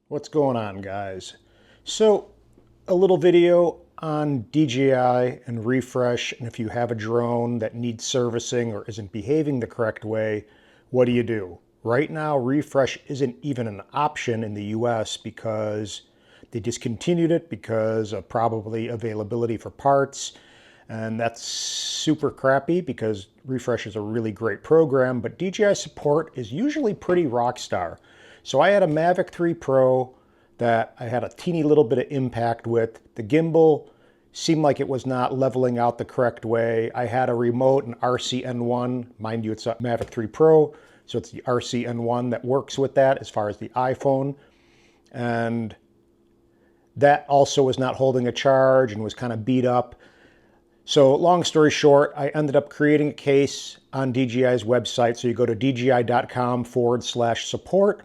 What's going on, guys? So, a little video on DJI and refresh, and if you have a drone that needs servicing or isn't behaving the correct way, what do you do? Right now, refresh isn't even an option in the US because they discontinued it because of probably availability for parts. And that's super crappy because refresh is a really great program, but DJI Support is usually pretty rock star. So I had a Mavic 3 Pro that I had a teeny little bit of impact with. The gimbal seemed like it was not leveling out the correct way. I had a remote, an RCN1. Mind you, it's a Mavic 3 Pro, so it's the RCN1 that works with that as far as the iPhone. And that also was not holding a charge and was kind of beat up. So long story short, I ended up creating a case on DJI's website. So you go to dji.com/support.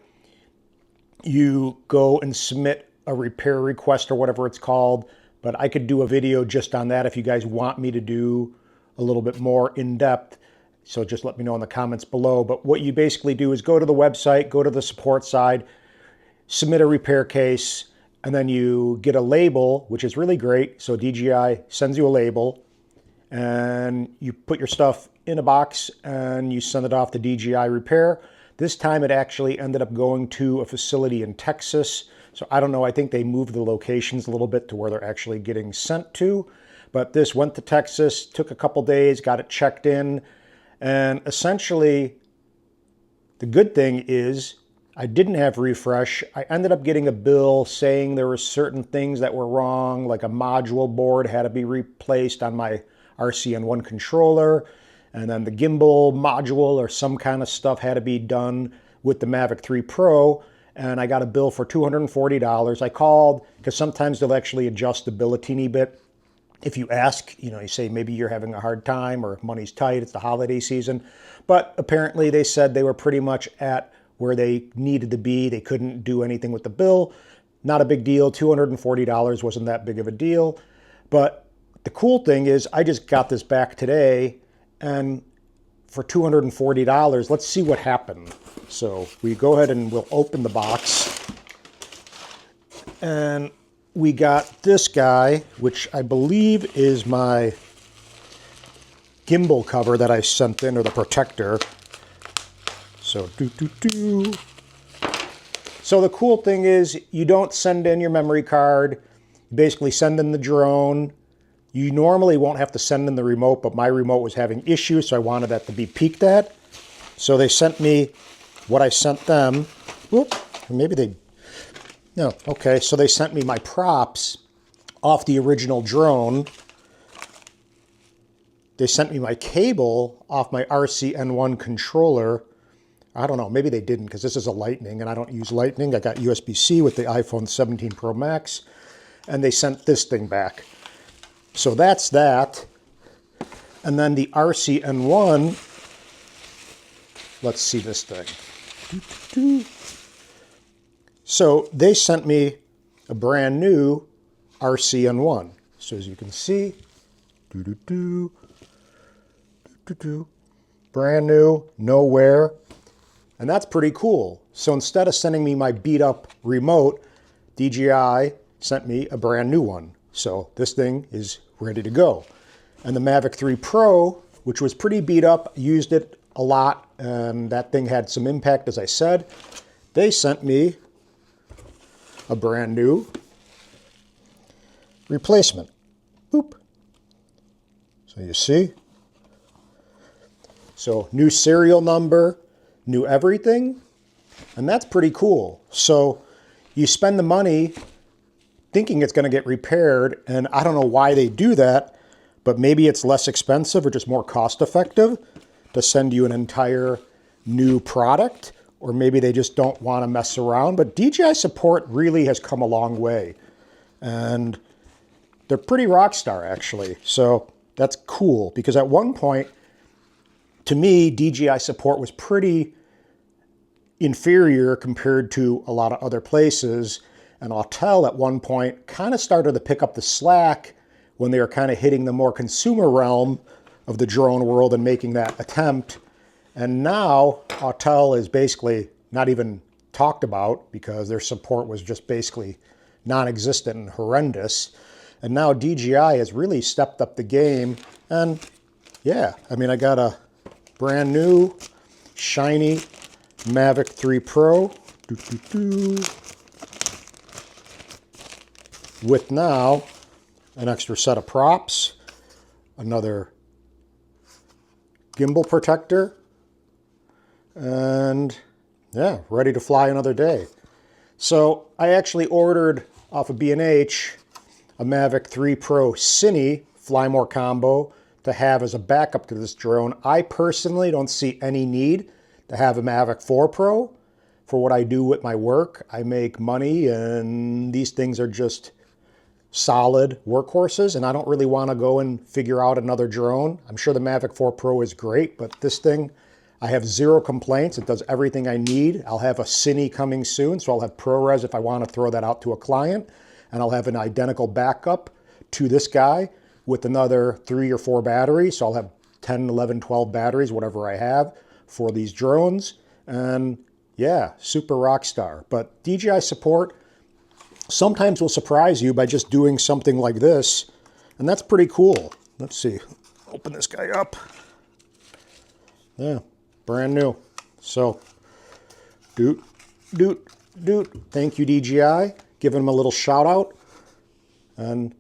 You go and submit a repair request or whatever it's called. But I could do a video just on that if you guys want me to do a little bit more in depth. So just let me know in the comments below. But what you basically do is go to the website, go to the support side, submit a repair case, and then you get a label, which is really great. So DJI sends you a label, and you put your stuff in a box and you send it off to DJI Repair. This time it actually ended up going to a facility in Texas. So I don't know, I think they moved the locations a little bit to where they're actually getting sent to. But this went to Texas, took a couple days, got it checked in. And essentially, the good thing is I didn't have refresh. I ended up getting a bill saying there were certain things that were wrong, like a module board had to be replaced on my RCN1 controller, and then the gimbal module or some kind of stuff had to be done with the Mavic 3 Pro, and I got a bill for $240. I called because sometimes they'll actually adjust the bill a teeny bit. If you ask, you say maybe you're having a hard time or money's tight, it's the holiday season. But apparently they said they were pretty much at where they needed to be. They couldn't do anything with the bill. Not a big deal. $240 wasn't that big of a deal. But the cool thing is I just got this back today, and for $240, let's see what happened. So we go ahead and we'll open the box. And we got this guy, which I believe is my gimbal cover that I sent in, or the protector. So So the cool thing is you don't send in your memory card. You basically send in the drone. You normally won't have to send in the remote, but my remote was having issues, so I wanted that to be peeked at. So they sent me what I sent them. Whoop, maybe they... No, okay, so they sent me my props off the original drone. They sent me my cable off my RCN1 controller. I don't know, maybe they didn't, because this is a Lightning, and I don't use Lightning. I got USB-C with the iPhone 17 Pro Max, and they sent this thing back. So that's that. And then the RCN1, let's see this thing. So they sent me a brand new RCN1. So as you can see, brand new, no wear. And that's pretty cool. So instead of sending me my beat up remote, DJI sent me a brand new one. So this thing is ready to go. And the Mavic 3 Pro, which was pretty beat up, used it a lot, and that thing had some impact, as I said. They sent me a brand new replacement. Boop. So you see? So new serial number, new everything, and that's pretty cool. So you spend the money thinking it's going to get repaired, and I don't know why they do that, but maybe it's less expensive or just more cost effective to send you an entire new product, or maybe they just don't want to mess around. But DJI Support really has come a long way, and they're pretty rock star, actually. So that's cool, because at one point, to me, DJI Support was pretty inferior compared to a lot of other places. And Autel at one point kind of started to pick up the slack when they were kind of hitting the more consumer realm of the drone world and making that attempt. And now Autel is basically not even talked about because their support was just basically non-existent and horrendous. And now DJI has really stepped up the game. And yeah, I mean, I got a brand new shiny Mavic 3 Pro with now an extra set of props, another gimbal protector, and yeah, ready to fly another day. So I actually ordered off of B&H a Mavic 3 Pro Cine Fly More combo to have as a backup to this drone. I personally don't see any need to have a Mavic 4 Pro for what I do with my work. I make money and these things are just solid workhorses, and I don't really want to go and figure out another drone. I'm sure the Mavic 4 Pro is great, but this thing, I have zero complaints. It does everything I need. I'll have a Cine coming soon, so I'll have ProRes if I want to throw that out to a client, and I'll have an identical backup to this guy with another 3 or 4 batteries. So I'll have 10, 11, 12 batteries, whatever I have for these drones. And yeah, super rock star. But DJI Support sometimes will surprise you by just doing something like this, and that's pretty cool. Let's see, open this guy up. Yeah, brand new. So, doot. Thank you, DJI. Giving them a little shout out. And,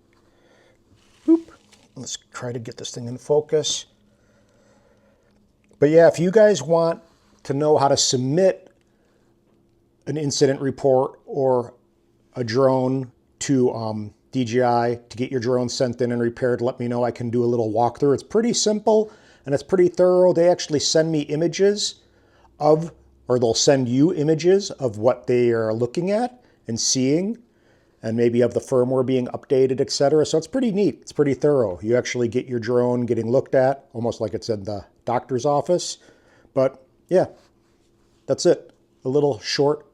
boop. Let's try to get this thing in focus. But yeah, if you guys want to know how to submit an incident report or a drone to DJI to get your drone sent in and repaired, let me know. I can do a little walkthrough. It's pretty simple and it's pretty thorough. They actually send me images of, or they'll send you images of what they are looking at and seeing, and maybe of the firmware being updated, etc. So it's pretty neat. It's pretty thorough. You actually get your drone getting looked at, almost like it's in the doctor's office. But yeah, that's it. A little short,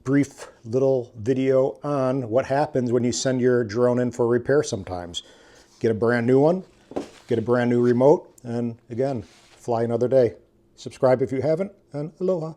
brief little video on what happens when you send your drone in for repair sometimes. Get a brand new one, get a brand new remote, and again, fly another day. Subscribe if you haven't, and aloha.